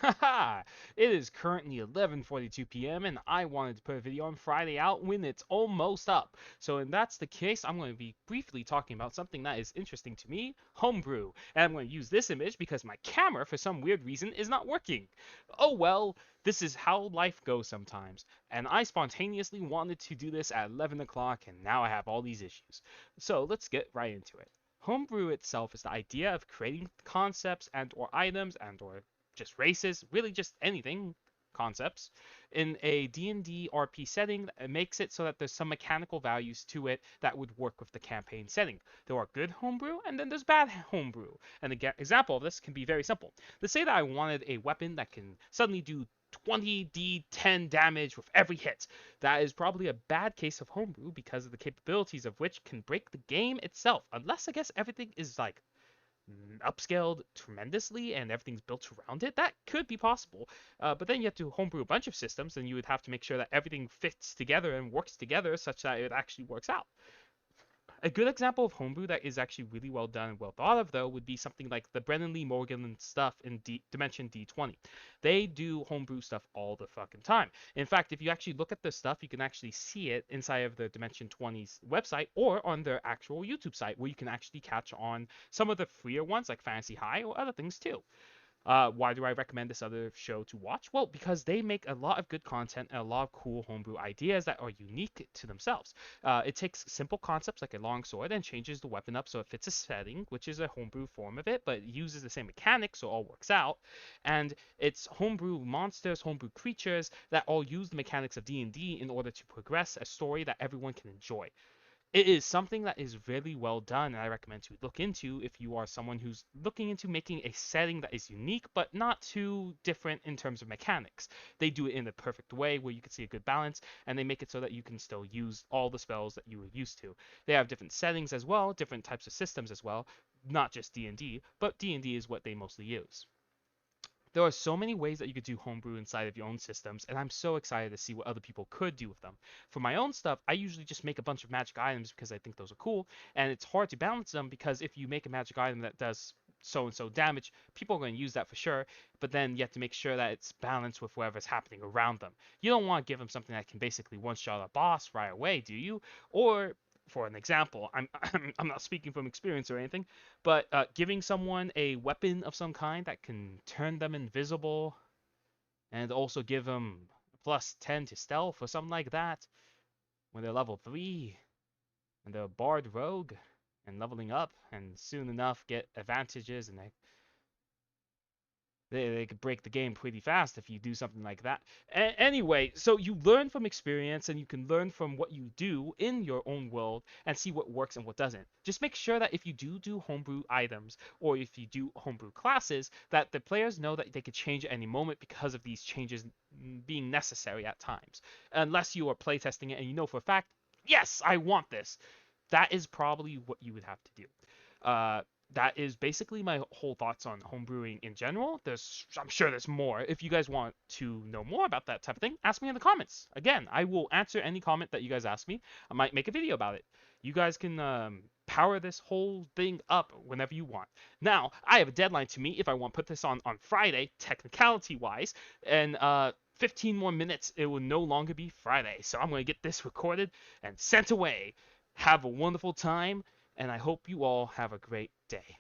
Haha! It is currently 11:42 p.m. and I wanted to put a video on Friday out when it's almost up. So, if that's the case, I'm going to be briefly talking about something that is interesting to me, Homebrew. And I'm going to use this image because my camera, for some weird reason, is not working. Oh well, this is how life goes sometimes. And I spontaneously wanted to do this at 11 o'clock, and now I have all these issues. So, let's get right into it. Homebrew itself is the idea of creating concepts and or items and or just races, really just anything, concepts, in a D&D RP setting that makes it so that there's some mechanical values to it that would work with the campaign setting. There are good homebrew and then there's bad homebrew. An example of this can be very simple. Let's say that I wanted a weapon that can suddenly do 20d10 damage with every hit. That is probably a bad case of homebrew because of the capabilities of which can break the game itself, unless I guess everything is like upscaled tremendously and everything's built around it. That could be possible. But then you have to homebrew a bunch of systems, and you would have to make sure that everything fits together and works together such that it actually works out. A good example of homebrew that is actually really well done and well thought of, though, would be something like the Brennan Lee Morgan stuff in Dimension D20. They do homebrew stuff all the fucking time. In fact, if you actually look at the stuff, you can actually see it inside of the Dimension 20's website or on their actual YouTube site, where you can actually catch on some of the freer ones like Fantasy High or other things too. Why do I recommend this other show to watch? Well, because they make a lot of good content and a lot of cool homebrew ideas that are unique to themselves. It takes simple concepts like a long sword and changes the weapon up so it fits a setting, which is a homebrew form of it, but it uses the same mechanics so it all works out. And it's homebrew monsters, homebrew creatures that all use the mechanics of D&D in order to progress a story that everyone can enjoy. It is something that is really well done, and I recommend to look into if you are someone who's looking into making a setting that is unique but not too different in terms of mechanics. They do it in the perfect way where you can see a good balance, and they make it so that you can still use all the spells that you were used to. They have different settings as well, different types of systems as well, not just D&D, but D&D is what they mostly use. There are so many ways that you could do homebrew inside of your own systems, and I'm so excited to see what other people could do with them. For my own stuff, I usually just make a bunch of magic items because I think those are cool, and it's hard to balance them because if you make a magic item that does so and so damage, people are going to use that for sure, but then you have to make sure that it's balanced with whatever's happening around them. You don't want to give them something that can basically one shot a boss right away, do you? Or for an example, I'm not speaking from experience or anything, but giving someone a weapon of some kind that can turn them invisible and also give them plus 10 to stealth or something like that when they're level 3 and they're a bard rogue and leveling up and soon enough get advantages and they could break the game pretty fast if you do something like that. Anyway, so you learn from experience and you can learn from what you do in your own world and see what works and what doesn't. Just make sure that if you do homebrew items or if you do homebrew classes, that the players know that they could change at any moment because of these changes being necessary at times. Unless you are playtesting it and you know for a fact, yes, I want this. That is probably what you would have to do. Uh, that is basically my whole thoughts on homebrewing in general. I'm sure there's more. If you guys want to know more about that type of thing, ask me in the comments. Again, I will answer any comment that you guys ask me. I might make a video about it. You guys can power this whole thing up whenever you want. Now, I have a deadline to meet if I want to put this on Friday, technicality wise, and 15 more minutes, it will no longer be Friday. So I'm going to get this recorded and sent away. Have a wonderful time, and I hope you all have a great day.